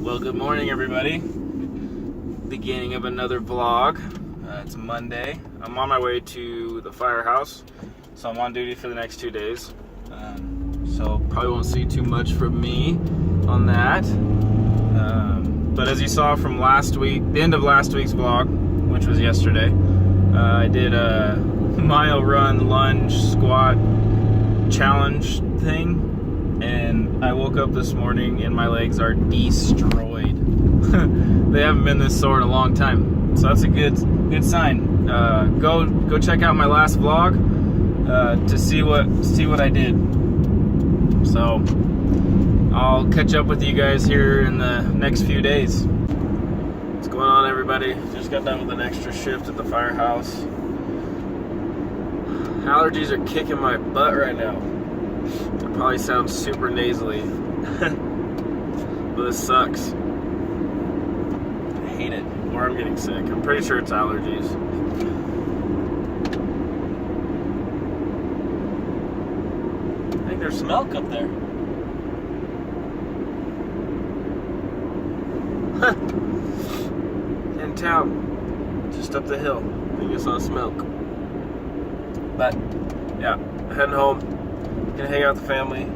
Well, good morning, everybody. Beginning of another vlog. It's Monday. I'm on my way to the firehouse, so I'm on duty for the next 2 days. So probably won't see too much from me on that. But as you saw from last week, the end of last week's vlog, which was yesterday, I did a mile run, lunge, squat challenge thing. And I woke up this morning and my legs are destroyed. They haven't been this sore in a long time, so that's a good sign. Go check out my last vlog to see what I did. So I'll catch up with you guys here in the next few days. What's going on, everybody? Just got done with an extra shift at the firehouse. Allergies are kicking my butt right now. It probably sounds super nasally, but this sucks. I hate it, or I'm getting sick. I'm pretty sure it's allergies. I think there's some elk up there. In town, just up the hill. I think I saw some elk. But yeah, heading home. Gonna hang out with the family,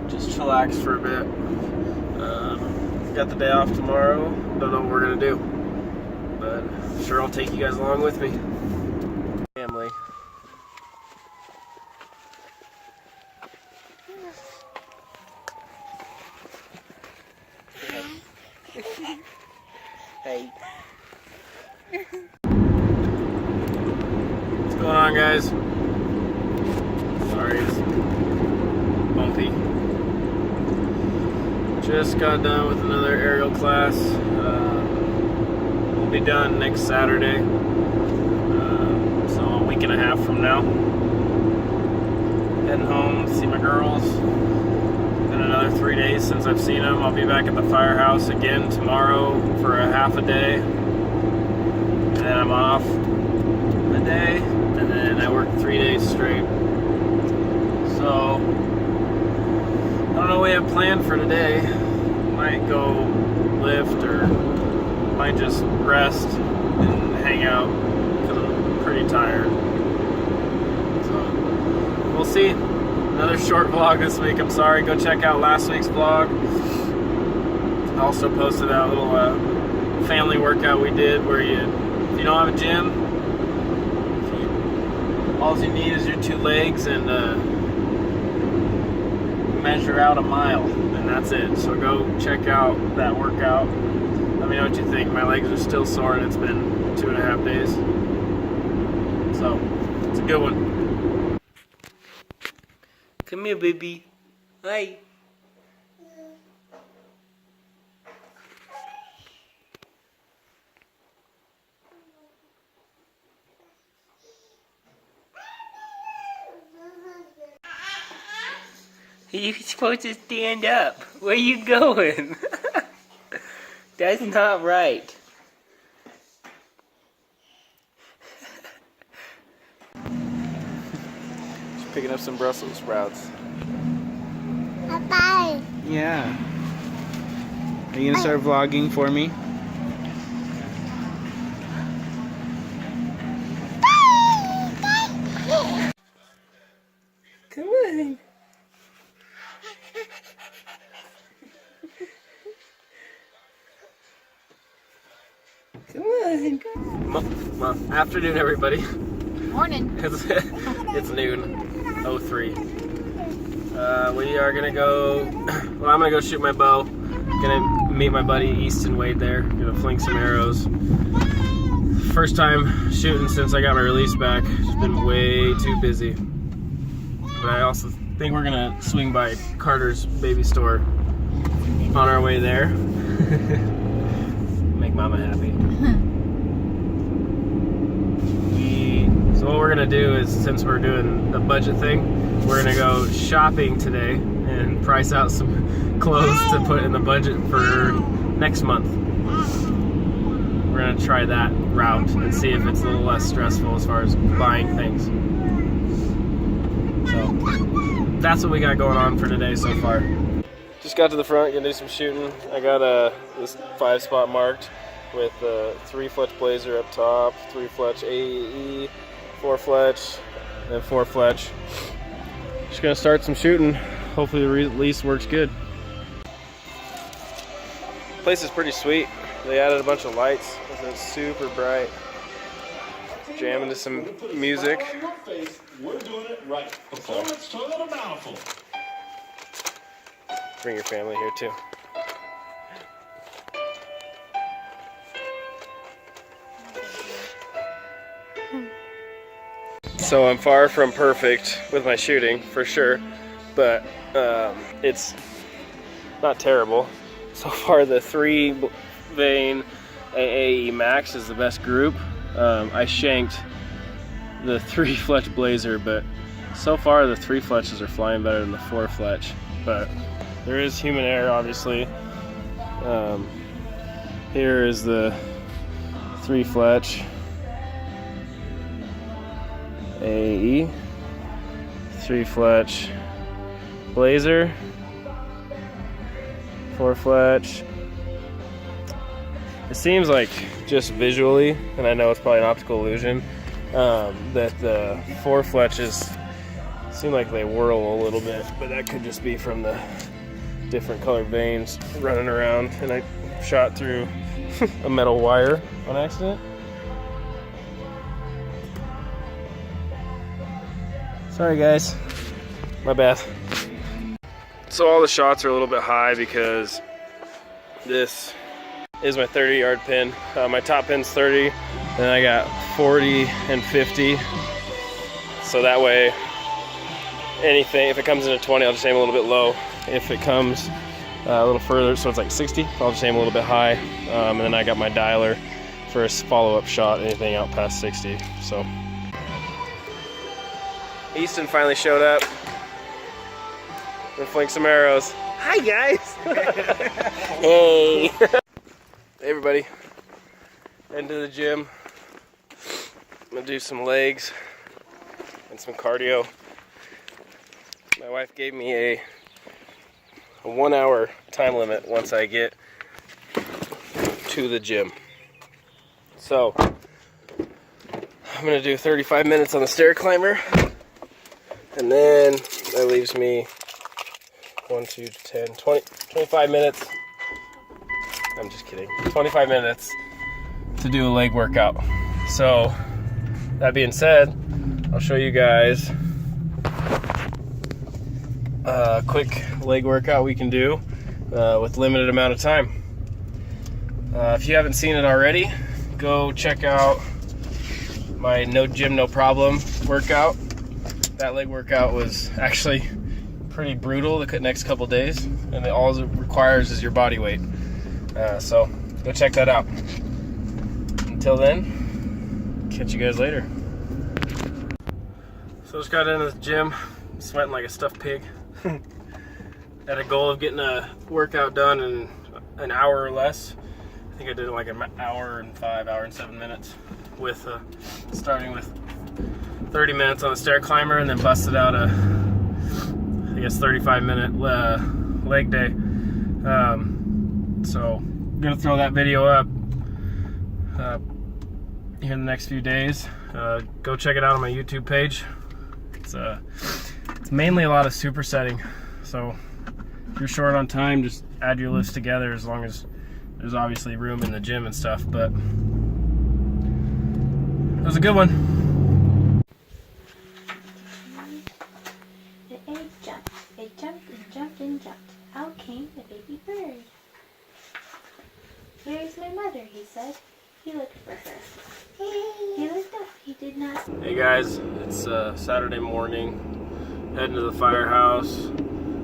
just chillax for a bit. Got the day off tomorrow. Don't know what we're gonna do, but I'm sure I'll take you guys along with me. Family. Hey. What's going on, guys? Sorry, it's bumpy. Just got done with another aerial class. We'll be done next Saturday, so a week and a half from now. Heading home to see my girls. Been another 3 days since I've seen them. I'll be back at the firehouse again tomorrow for a half a day, and then I'm off a day, and then I work 3 days straight. So, I don't know what we have planned for today. Might go lift or might just rest and hang out because I'm pretty tired. So, we'll see. Another short vlog this week. I'm sorry. Go check out last week's vlog. I also posted that little family workout we did where if you don't have a gym, all you need is your 2 legs and measure out a mile, and that's it. So go check out that workout. Let me know what you think. My legs are still sore and it's been 2.5 days, so it's a good one. Come here, baby. Hi. You're supposed to stand up. Where you going? That's not right. Just picking up some Brussels sprouts. Bye. Yeah. Are you gonna start vlogging for me? Come on. Come on. Well, afternoon, everybody. Morning. It's noon, 03. We are gonna go. Well, I'm gonna go shoot my bow. Gonna meet my buddy Easton Wade there. Gonna fling some arrows. First time shooting since I got my release back. It's been way too busy. But I also think we're gonna swing by Carter's baby store on our way there. Make Mama happy. So what we're gonna do is, since we're doing the budget thing, we're gonna go shopping today and price out some clothes to put in the budget for next month. We're gonna try that route and see if it's a little less stressful as far as buying things. So that's what we got going on for today so far. Just got to the front, gonna do some shooting. I got this 5-spot marked with 3 Fletch Blazer up top, 3 Fletch AE, 4 Fletch, and 4 Fletch. Just gonna start some shooting. Hopefully the release works good. Place is pretty sweet. They added a bunch of lights. It's super bright. Jamming to some music. We're doing it right. Performance Toyota Bountiful. Bring your family here too. So I'm far from perfect with my shooting, for sure, but it's not terrible. So far the 3-vein AAE Max is the best group. I shanked the 3 Fletch Blazer, but so far the 3 Fletches are flying better than the 4 Fletch. But there is human error, obviously. Here is the 3 Fletch AE, 3 Fletch Blazer, 4 Fletch. It seems like just visually, and I know it's probably an optical illusion, that the 4 Fletches seem like they whirl a little bit, but that could just be from the different colored veins running around, and I shot through a metal wire on accident. Sorry guys, my bad. So all the shots are a little bit high because this is my 30-yard pin. My top pin's 30, and I got 40 and 50. So that way, anything, if it comes in a 20, I'll just aim a little bit low. If it comes a little further, so it's like 60, I'll just aim a little bit high. And then I got my dialer for a follow-up shot, anything out past 60. So Easton finally showed up. Gonna fling some arrows. Hi guys! Hey! Hey everybody. Heading to the gym. I'm gonna do some legs and some cardio. My wife gave me a 1-hour time limit once I get to the gym. So I'm gonna do 35 minutes on the stair climber, and then that leaves me 1, 2, 10, 20, 25 minutes. I'm just kidding. 25 minutes to do a leg workout. So that being said, I'll show you guys a quick leg workout we can do with limited amount of time. If you haven't seen it already, go check out my No Gym No Problem workout. That leg workout was actually pretty brutal the next couple days, and all it requires is your body weight. So go check that out. Until then, catch you guys later. So just got into the gym, sweating like a stuffed pig. Had a goal of getting a workout done in an hour or less. I think I did it like an hour and 5, hour and 7 minutes, with starting with 30 minutes on the stair climber, and then busted out a, I guess, 35-minute leg day. So I'm gonna throw that video up here in the next few days. Go check it out on my YouTube page. It's mainly a lot of supersetting, so if you're short on time, just add your list together, as long as there's obviously room in the gym and stuff. But it was a good one. The egg jumped. It jumped and jumped and jumped. Out came the baby bird. "Where's my mother?" he said. He looked for her. He looked up. He did not. Hey guys, it's Saturday morning, heading to the firehouse.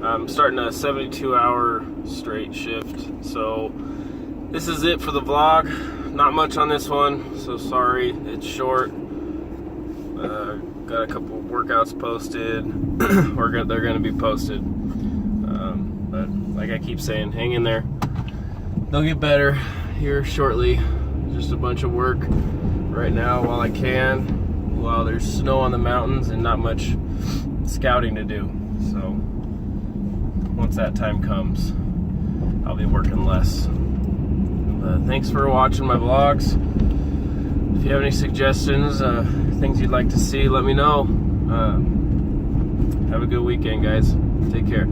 I'm starting a 72-hour straight shift, so this is it for the vlog. Not much on this one, so sorry, it's short. Got a couple workouts posted, or they're gonna be posted. But like I keep saying, hang in there. They'll get better here shortly. Just a bunch of work right now while I can, while there's snow on the mountains and not much scouting to do. So once that time comes, I'll be working less. Thanks for watching my vlogs. If you have any suggestions, things you'd like to see, let me know. Have a good weekend, guys. Take care.